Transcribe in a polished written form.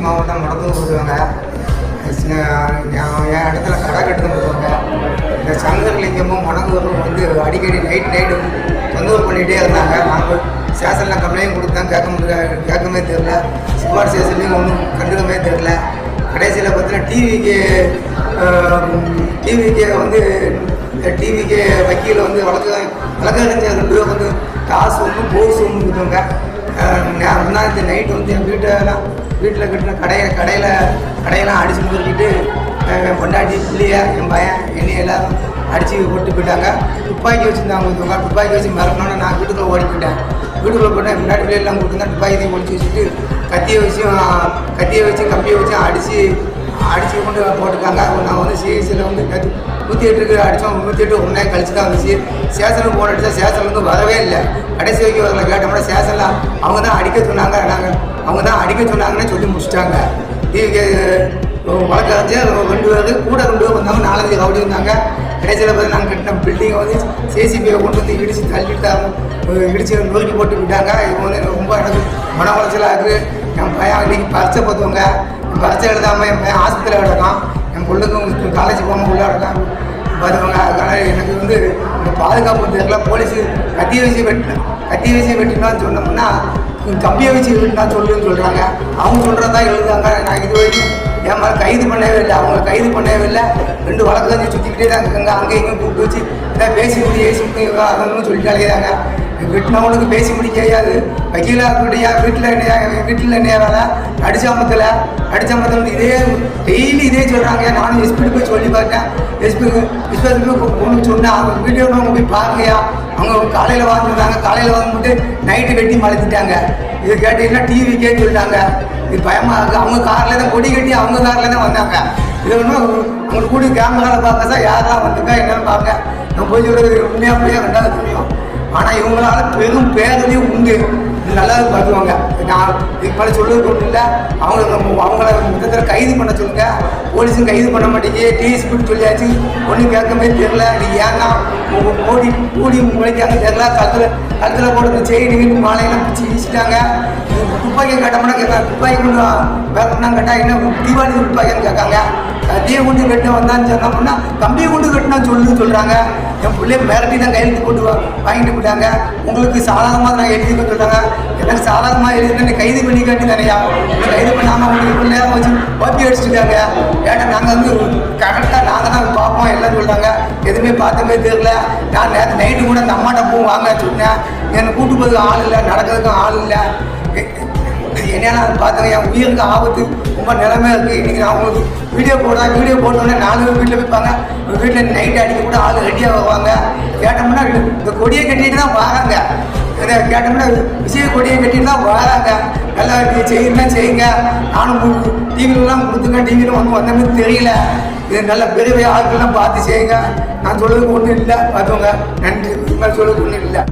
மாவட்டம் மடத்தூர் கொடுக்குறாங்க. என் இடத்துல கடை கட்டுன்னு கொடுக்குறாங்க. இந்த சங்கரலிங்கமும் மணங்கூரும் வந்து அடிக்கடி நைட்டு தொந்தரவு பண்ணிகிட்டே இருந்தாங்க. நாங்கள் ஸ்டேஷனில் கம்ப்ளைண்ட் கொடுத்தேன், கேட்கவே தெரில. ஸ்மார்ட் ஸ்டேஷன்லேயும் ஒன்றும் கண்டுக்கவே தெரில. கடைசியில் பார்த்தீங்கன்னா டிவிக்கு வந்து டிவிக்கு வக்கீல் வந்து வழக்கறிஞர் 2 பேர் வந்து காசு ஒன்றும் போஸ் ஒன்று கொடுத்தாங்க. நான் இந்த நைட்டு வந்து என் வீட்டில் கட்டின கடையெல்லாம் அடித்து முறுக்கிட்டு பொண்டாட்டி பிள்ளைய என் பையன் என்னைய எல்லோரும் அடித்து போட்டு போயிட்டாங்க. துப்பாக்கி வச்சுருந்தாங்க கொடுத்தாங்க. துப்பாக்கி வச்சு மறக்கணும்னு நான் வீட்டுக்குள்ளே ஓடி போயிட்டேன். வீட்டுக்குள்ளே போட்டேன். முன்னாடி பிள்ளையெல்லாம் கொடுத்துருந்தா துப்பாக்கியத்தையும் ஒழிச்சு வச்சுட்டு கத்தியை வச்சு கம்பியை வச்சு அடித்து கொண்டு போட்டுருக்காங்க. நான் வந்து சிஎஸ்சியில் வந்து 108க்கு அடித்தோம். 108 1 நாள் கழிச்சு தான் வந்துச்சு. ஸ்டேஷனுக்கு போன அடித்தா ஸ்டேஷன்லேருந்து வரவே இல்லை. கடைசி வரைக்கும் வரல. கேட்டோம்னா ஸ்டேஷனில் அவங்க தான் அடிக்க சொன்னாங்க. அவங்க தான் அடிக்க சொன்னாங்கன்னு சொல்லி முடிச்சிட்டாங்க. வழக்கறிஞர் 2 பேர் கூட 2 பேர் வந்தாங்க. 4 ரவுடி வந்தாங்க. கடைசியில் பார்த்து நாங்கள் கட்டின பில்டிங்கை வந்து சிசிபியை கொண்டு வந்து இடிச்சு நொறுக்கி போட்டு விட்டாங்க. இவங்க வந்து ரொம்ப எனக்கு மன உளைச்சலாக இருக்குது. என் பையன் இன்றைக்கி பரீட்சை பார்த்துவாங்க. என் பரீட்சை எழுதாமல் என் பையன் ஆஸ்பத்திரியில் கிடக்கான். என் பொண்ணுக்கும் காலேஜ் போகாமல் உள்ளே இருக்கான் பார்த்துவாங்க. அதனால் எனக்கு வந்து இந்த பாதுகாப்பு தெரியல. போலீஸு கத்தியை வச்சு வெட்டினான்னு சொன்னோம்னா கம்பியை வச்சு வெட்டினா சொல்லுன்னு சொல்கிறாங்க. அவங்க சொல்கிறதா எழுதுறாங்க. நான் இது வரைக்கும் என் மேலே கைது பண்ணவே இல்லை. அவங்க கைது பண்ணவே இல்லை. 2 வழக்கறிஞர் சுற்றிக்கிட்டே தான் இருக்காங்க. அங்கே இங்கே கூப்பிட்டு வச்சு இதை பேசி அதன்னு சொல்லிட்டாலே தாங்க. வெட்டினவனுக்கு பேசி முடிக்க முடியாது. வக்கீலாக இருக்கட்டையா வீட்டில் என்னையா வேலை அடிச்சாமத்தில் இதே டெய்லி இதே சொல்கிறாங்க. நானும் எஸ்பிட்டு போய் சொல்லி பார்த்தேன். எஸ்பிக்கு பொண்ணு சொன்னேன். அவங்க வீடியோ அவங்க போய் பாருங்கயா. அவங்க காலையில் வாழ்ந்துருந்தாங்க. காலையில் வந்துட்டு நைட்டு வெட்டி மறைச்சிட்டாங்க. இது கேட்டீங்கன்னா டிவிக்கே சொல்லிட்டாங்க. இது பயமாக இருக்குது. அவங்க காரில் தான் கொடி கட்டி அவங்க காரில் தான் வந்தாங்க. இது ஒன்றும் அவங்களுக்கு கூட கேமராவில் பார்க்க தான் யாரெல்லாம் வந்துருக்கா என்னன்னு பார்க்க. நான் போய் சொல்கிறது உண்மையாக போய் 2வது தெரியும். ஆனால் இவங்களால பெரும் பேரலையும் உண்டு. இது நல்லா பார்த்துவாங்க. நான் இதுக்கு மேலே சொல்லுறது ஒன்றும் இல்லை. அவங்கள மொத்தத்தில் கைது பண்ண சொல்லுங்கள். போலீஸும் கைது பண்ண மாட்டேங்க. டிஎஸ்பின்னு சொல்லியாச்சு. ஒன்றும் கேட்கவே தெரில. நீ ஏன்னா கூடி முளைக்காங்க தெரில. கழுத்தில் போட்டு செயின் மாலையெல்லாம் பிடிச்சி வீசிட்டாங்க. துப்பாக்கி கேட்டோம்னா கேட்காங்க. துப்பாக்கி கொண்டு வேணும்னா கேட்டால் என்ன தீபாவளி துப்பாக்கின்னு கேட்காங்க. கத்தியை கொண்டு கட்ட வந்தான்னு சொன்னோம்னா கம்பியை கொண்டு கட்டினா சொல்கிறாங்க. என் பிள்ளைய மிரட்டி தான் கையெழுத்து போட்டு வாங்கிட்டு போயிட்டாங்க. உங்களுக்கு சாதகமாக நான் எழுதிக்க சொல்கிறாங்க. எனக்கு சாதகமாக எழுதினா கைது பண்ணி காட்டி நிறையா கைது பண்ணாமல் உங்களுக்கு நேரம் வச்சு ஓப்பி அடிச்சுட்டாங்க. கேட்டால் நாங்கள் வந்து கரெக்டாக நாங்கள் தான் பார்ப்போம் எல்லாம் சொல்கிறாங்க. எதுவுமே பார்த்தமே தெரியல. நான் நேற்று நைட்டு கூட அந்த அம்மாட்ட போகும் வாங்க சொன்னேன். என்னை கூட்டு போகிறதுக்கு ஆள் இல்லை, நடக்கிறதுக்கும் ஆள் இல்லை. என்னென்னா அது பார்த்தாங்க. என் உயிருக்கு ஆபத்து ரொம்ப நிலைமையாக இருக்குது. இன்றைக்கி நான் உங்களுக்கு வீடியோ போட்டோன்னே 4 பேர் வீட்டில் வைப்பாங்க. வீட்டில் நைட்டு அடிக்க கூட ஆள் ரெடியாக வருவாங்க. கேட்டோம்னா இந்த கொடியை கட்டிட்டு தான் வராங்க. கேட்டோம்னா விஷய கொடியை கட்டிட்டு தான் வராங்க. நல்லா செய்யுங்க. நானும் டிவிலெலாம் கொடுத்துங்க. டிவியில் ஒன்றும் வந்த மாதிரி தெரியல. இது நல்ல பெரிய ஆட்கள்லாம் பார்த்து செய்யுங்க. நான் சொல்கிறதுக்கு ஒன்றும் இல்லை. பார்த்துவங்க. நன்றி. இது மாதிரி சொல்கிறதுக்கு ஒன்றும் இல்லை.